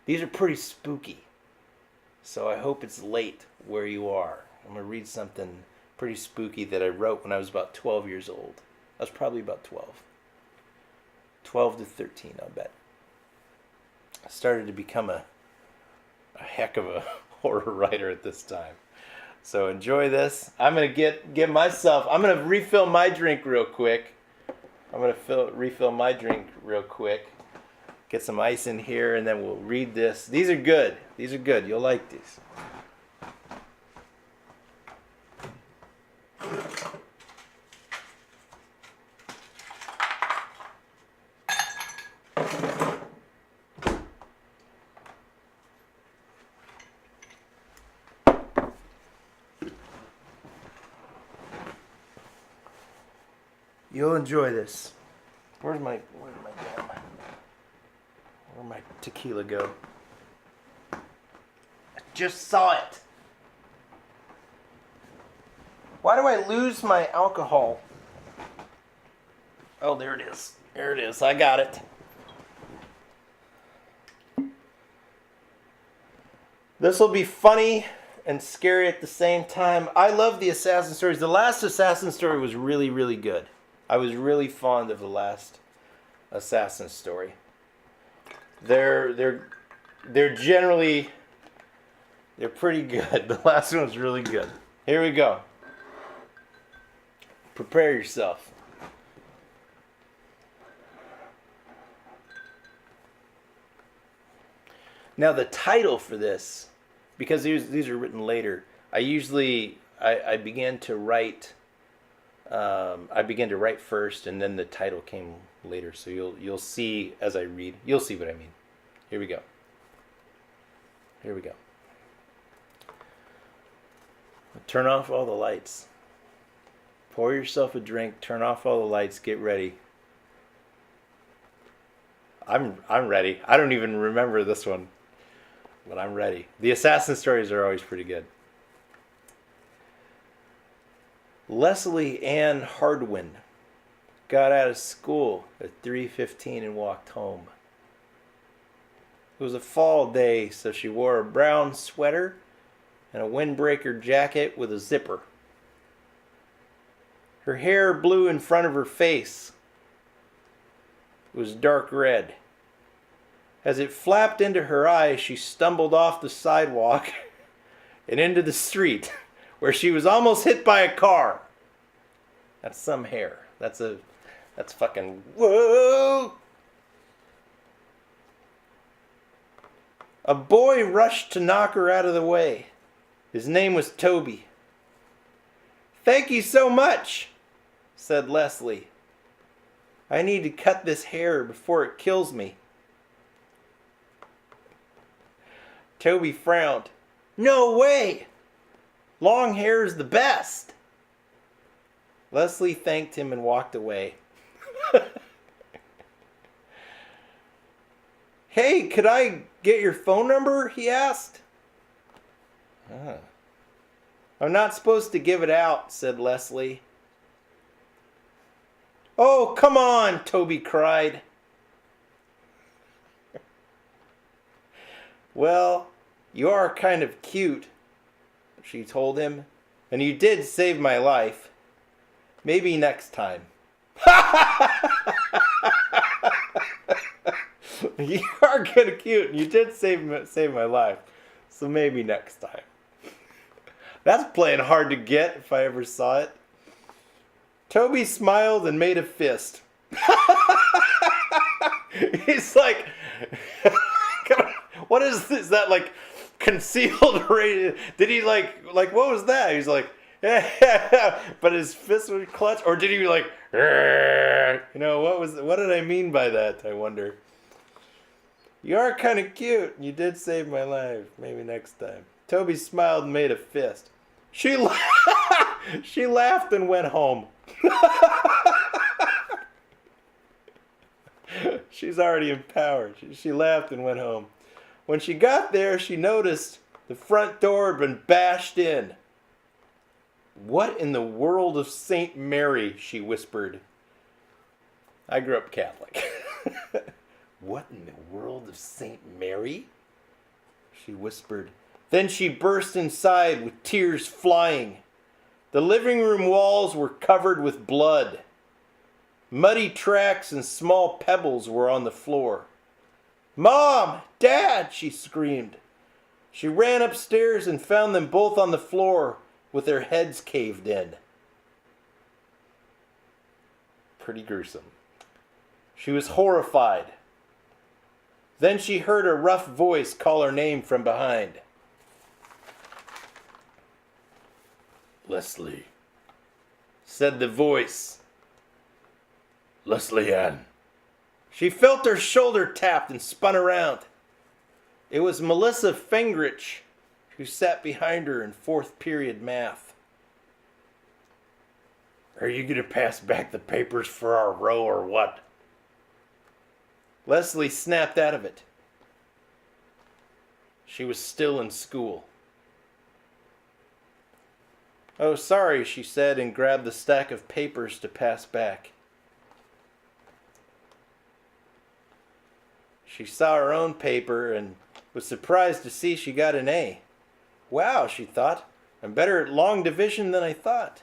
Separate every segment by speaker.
Speaker 1: These are pretty spooky. So I hope it's late where you are. I'm going to read something pretty spooky that I wrote when I was about 12 years old. I was probably about 12. 12 to 13, I'll bet. I started to become a heck of a horror writer at this time. So enjoy this. I'm going to I'm going to refill my drink real quick. Refill my drink real quick. Get some ice in here, and then we'll read this. These are good. You'll like these. You'll enjoy this. Where'd my tequila go? I just saw it. Why do I lose my alcohol? Oh, there it is. I got it. This will be funny and scary at the same time. I love the Assassin stories. The last Assassin story was really, really good. I was really fond of the last Assassin story. They're pretty good. The last one was really good. Here we go. Prepare yourself. Now the title for this, because these are written later, I began to write. I began to write first, and then the title came later. So you'll see as I read. You'll see what I mean. Here we go. Turn off all the lights. Pour yourself a drink. Turn off all the lights. Get ready. I'm ready. I don't even remember this one, but I'm ready. The Assassin stories are always pretty good. Leslie Ann Hardwin got out of school at 3:15 and walked home. It was a fall day, so she wore a brown sweater and a windbreaker jacket with a zipper. Her hair blew in front of her face. It was dark red. As it flapped into her eyes, she stumbled off the sidewalk and into the street, where she was almost hit by a car. That's some hair. That's fucking whoa. A boy rushed to knock her out of the way. His name was Toby. "Thank you so much," said Leslie. "I need to cut this hair before it kills me." Toby frowned. "No way! Long hair is the best." Leslie thanked him and walked away. "Hey, could I get your phone number?" he asked. "I'm not supposed to give it out," said Leslie. "Oh, come on," Toby cried. "Well, you are kind of cute," she told him, "and you did save my life. Maybe next time." "You are kind of cute, and you did save my life. So maybe next time." That's playing hard to get if I ever saw it. Toby smiled and made a fist. He's like, what is this? Is that like concealed radio? Did he like what was that? He's like, but his fist was clutched, or did he be like, what did I mean by that? I wonder. "You are kind of cute. You did save my life. Maybe next time." Toby smiled and made a fist. She laughed and went home. She's already empowered. She laughed and went home. When she got there, she noticed the front door had been bashed in. "What in the world of St. Mary?" she whispered. I grew up Catholic. What in the world of St. Mary? she whispered. Then she burst inside with tears flying. The living room walls were covered with blood. Muddy tracks and small pebbles were on the floor. "Mom! Dad!" she screamed. She ran upstairs and found them both on the floor with their heads caved in. Pretty gruesome. She was horrified. Then she heard a rough voice call her name from behind. "Leslie," said the voice. "Leslie Ann." She felt her shoulder tapped and spun around. It was Melissa Fingrich, who sat behind her in fourth period math. "Are you going to pass back the papers for our row or what?" Leslie snapped out of it. She was still in school. "Oh, sorry," she said, and grabbed the stack of papers to pass back. She saw her own paper and was surprised to see she got an A. Wow, she thought, I'm better at long division than I thought.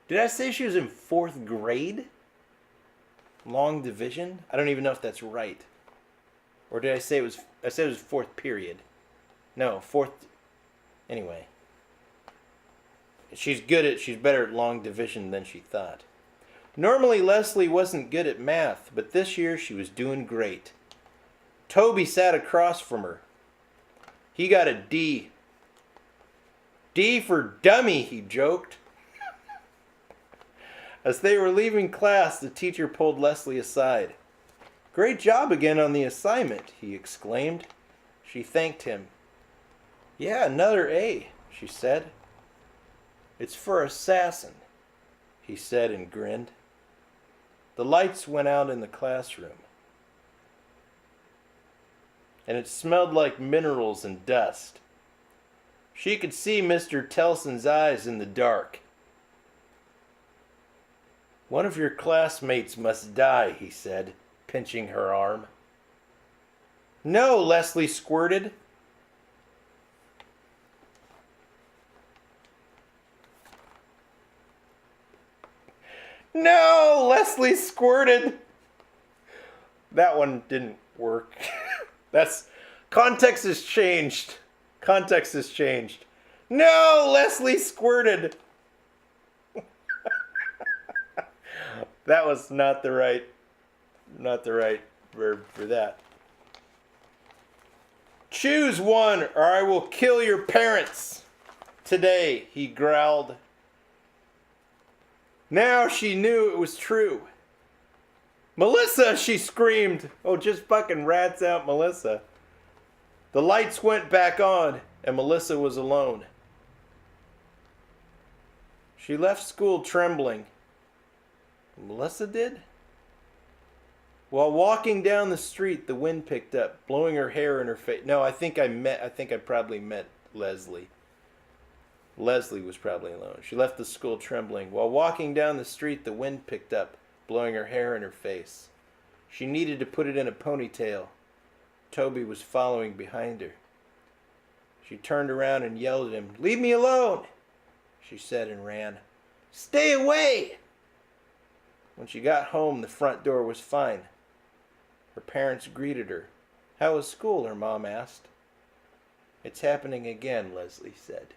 Speaker 1: Did I say she was in fourth grade? Long division? I don't even know if that's right. Or did I said it was fourth period. No, fourth, anyway. She's better at long division than she thought. Normally Leslie wasn't good at math, but this year she was doing great. Toby sat across from her. He got a D. D for dummy, he joked. As they were leaving class, the teacher pulled Leslie aside. "Great job again on the assignment," he exclaimed. She thanked him. "Yeah, another A," she said. "It's for Assasing," he said and grinned. The lights went out in the classroom, and it smelled like minerals and dust. She could see Mr. Tellson's eyes in the dark. "One of your classmates must die," he said, pinching her arm. "No," Leslie squirted. "No," Leslie squirted. That one didn't work. Context has changed. Context has changed. "No," Leslie squirted. That was not the right verb for that. "Choose one or I will kill your parents today," he growled. Now she knew it was true. "Melissa!" she screamed. Oh, just fucking rats out Melissa. The lights went back on and Melissa was alone. She left school trembling. Melissa did? While walking down the street, the wind picked up, blowing her hair in her face. No, I think I probably met Leslie. Leslie was probably alone. She left the school trembling. While walking down the street, the wind picked up, blowing her hair in her face. She needed to put it in a ponytail. Toby was following behind her. She turned around and yelled at him. "Leave me alone," she said, and ran. "Stay away!" When she got home, the front door was fine. Her parents greeted her. "How was school?" her mom asked. "It's happening again," Leslie said.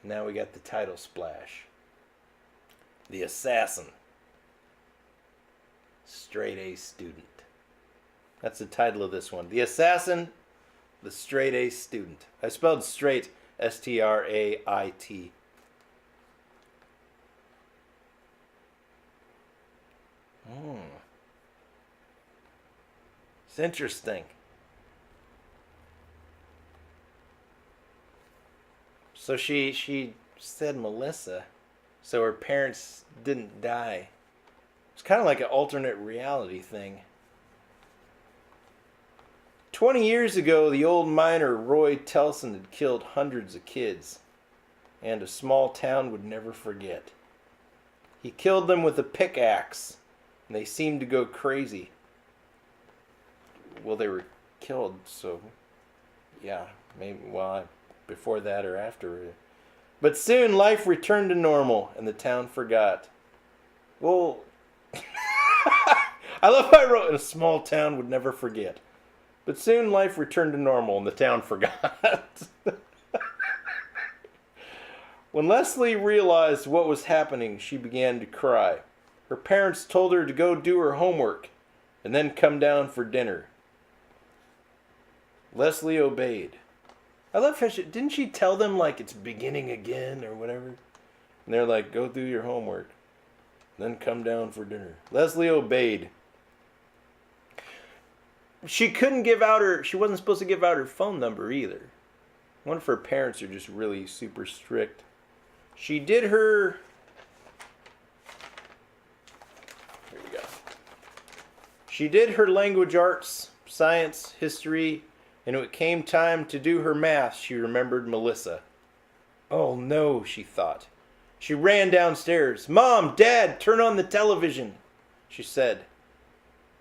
Speaker 1: Now we got the title splash. The Assassin. Straight A student. That's the title of this one. The Assassin, the Straight A student. I spelled straight S-T-R-A-I-T. It's interesting. So she said Melissa, so her parents didn't die. It's kind of like an alternate reality thing. 20 years ago, the old miner Roy Telson had killed hundreds of kids, and a small town would never forget. He killed them with a pickaxe, and they seemed to go crazy. Well, they were killed, so yeah, maybe, well, before that or after. But soon life returned to normal and the town forgot. Well, I love how I wrote, in a small town would never forget. But soon life returned to normal and the town forgot. When Leslie realized what was happening, she began to cry. Her parents told her to go do her homework and then come down for dinner. Leslie obeyed. I love how didn't she tell them like it's beginning again or whatever? And they're like, go do your homework, then come down for dinner. Leslie obeyed. She wasn't supposed to give out her phone number either. One of her parents are just really super strict. She did her... Here we go. She did her language arts, science, history, and when it came time to do her math, she remembered Melissa. Oh no, she thought. She ran downstairs. Mom, Dad, turn on the television, she said.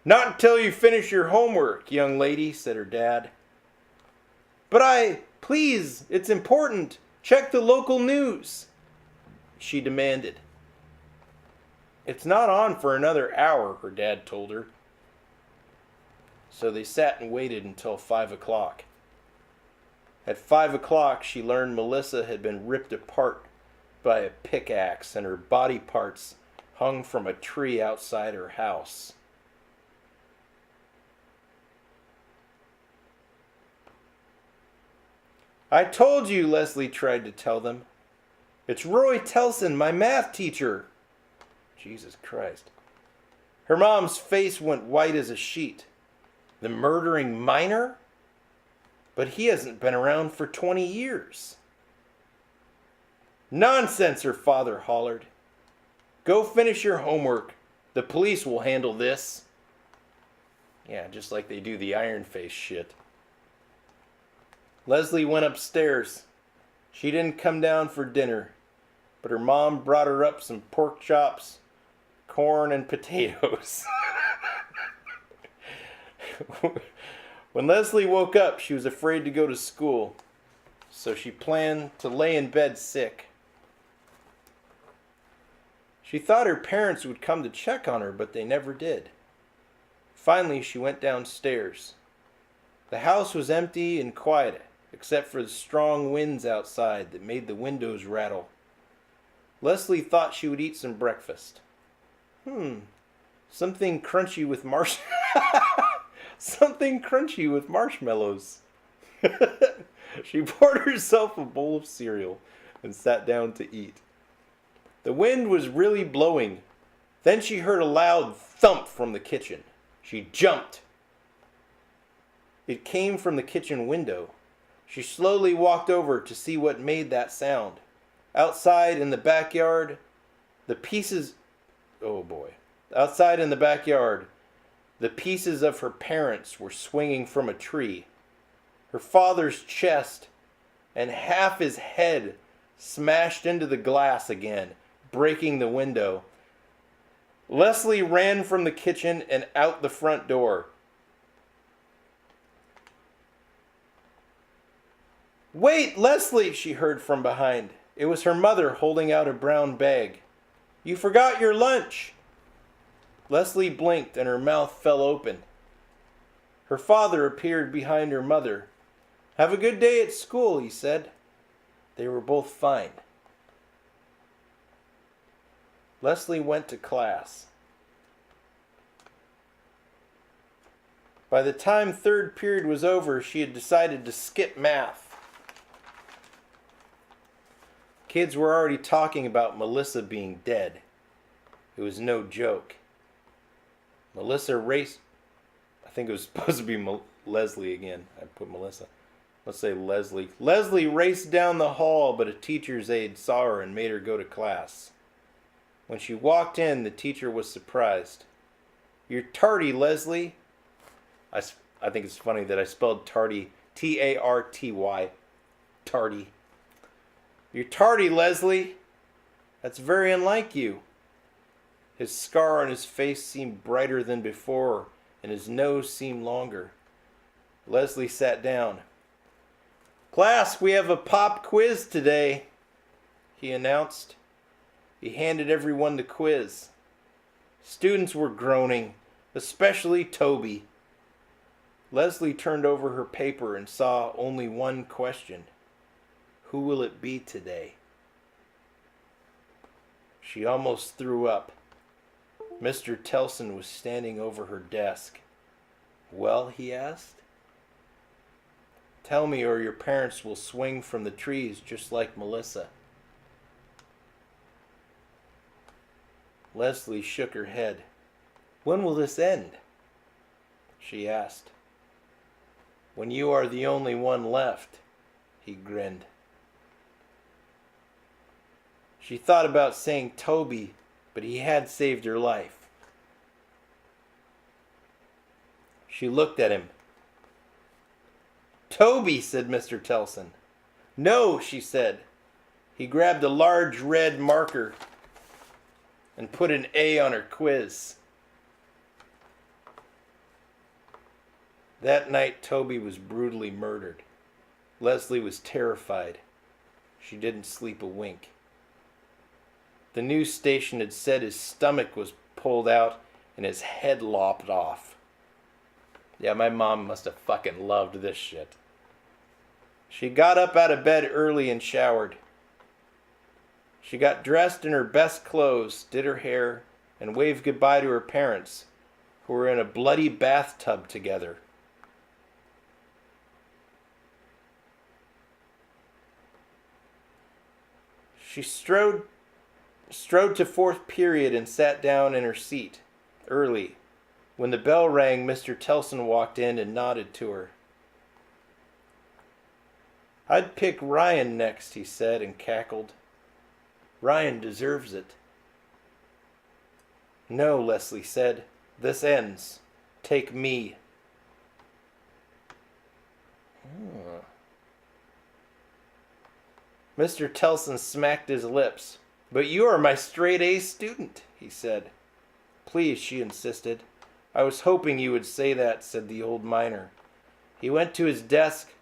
Speaker 1: Not until you finish your homework, young lady, said her dad. But please, it's important. Check the local news, she demanded. It's not on for another hour, her dad told her. So they sat and waited until 5 o'clock. At 5 o'clock, she learned Melissa had been ripped apart by a pickaxe and her body parts hung from a tree outside her house. I told you, Leslie tried to tell them. It's Roy Telson, my math teacher. Jesus Christ. Her mom's face went white as a sheet. The murdering miner? But he hasn't been around for 20 years. Nonsense, her father hollered. Go finish your homework. The police will handle this. Yeah, just like they do the Iron Face shit. Leslie went upstairs. She didn't come down for dinner, but her mom brought her up some pork chops, corn, and potatoes. When Leslie woke up, she was afraid to go to school, so she planned to lay in bed sick. She thought her parents would come to check on her, but they never did. Finally, she went downstairs. The house was empty and quiet, except for the strong winds outside that made the windows rattle. Leslie thought she would eat some breakfast. Something crunchy with Something crunchy with marshmallows. She poured herself a bowl of cereal and sat down to eat. The wind was really blowing. Then she heard a loud thump from the kitchen. She jumped. It came from the kitchen window. She slowly walked over to see what made that sound. Outside in the backyard, Outside in the backyard, the pieces of her parents were swinging from a tree. Her father's chest and half his head smashed into the glass again, breaking the window. Leslie ran from the kitchen and out the front door. Wait, Leslie, she heard from behind. It was her mother holding out a brown bag. You forgot your lunch. Leslie blinked and her mouth fell open. Her father appeared behind her mother. Have a good day at school, he said. They were both fine. Leslie went to class. By the time third period was over, she had decided to skip math. Kids were already talking about Melissa being dead. It was no joke. Melissa raced... I think it was supposed to be Leslie again. I put Melissa. Let's say Leslie. Leslie raced down the hall, but a teacher's aide saw her and made her go to class. When she walked in, the teacher was surprised. You're tardy, Leslie. I think it's funny that I spelled tardy, T-A-R-T-Y, tardy. You're tardy, Leslie. That's very unlike you. His scar on his face seemed brighter than before, and his nose seemed longer. Leslie sat down. "Class, we have a pop quiz today," he announced. He handed everyone the quiz. Students were groaning, especially Toby. Leslie turned over her paper and saw only one question. Who will it be today? She almost threw up. Mr. Telson was standing over her desk. "Well," he asked. "Tell me or your parents will swing from the trees just like Melissa." Leslie shook her head. "When will this end?" she asked. "When you are the only one left," he grinned. She thought about saying Toby, but he had saved her life. She looked at him. "Toby," said Mr. Telson. "No," she said. He grabbed a large red marker and put an A on her quiz. That night, Toby was brutally murdered. Leslie was terrified. She didn't sleep a wink. The news station had said his stomach was pulled out and his head lopped off. Yeah, my mom must have fucking loved this shit. She got up out of bed early and showered. She got dressed in her best clothes, did her hair, and waved goodbye to her parents, who were in a bloody bathtub together. She strode to fourth period and sat down in her seat, early. When the bell rang, Mr. Telson walked in and nodded to her. "I'd pick Ryan next," he said, and cackled. "Ryan deserves it." "No," Leslie said. "This ends. Take me." Mr. Telson smacked his lips. "But you are my straight-A student," he said. "Please," she insisted. "I was hoping you would say that," said the old miner. He went to his desk,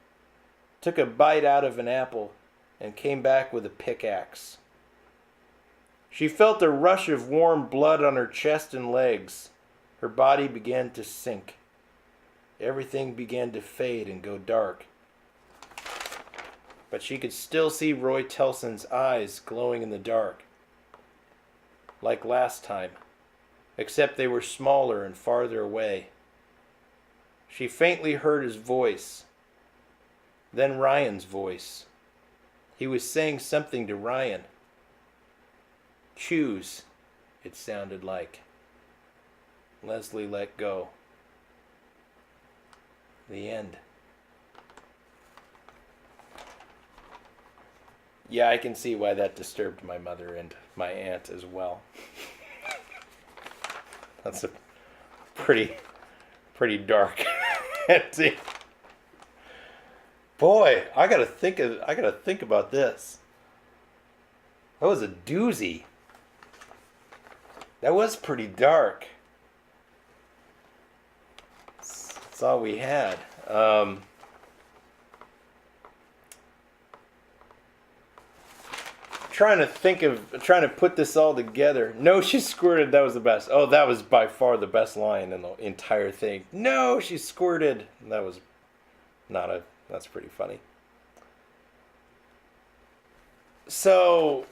Speaker 1: took a bite out of an apple, and came back with a pickaxe. She felt a rush of warm blood on her chest and legs. Her body began to sink. Everything began to fade and go dark. But she could still see Roy Telson's eyes glowing in the dark. Like last time, except they were smaller and farther away. She faintly heard his voice. Then Ryan's voice. He was saying something to Ryan. "Choose," it sounded like. Leslie let go. The end. Yeah, I can see why that disturbed my mother and my aunt as well. That's a pretty dark ending. Boy, I gotta think about this. That was a doozy. That was pretty dark. That's all we had. Trying to put this all together. "No, she squirted." That was the best. Oh, that was by far the best line in the entire thing. "No, she squirted." That was that's pretty funny. So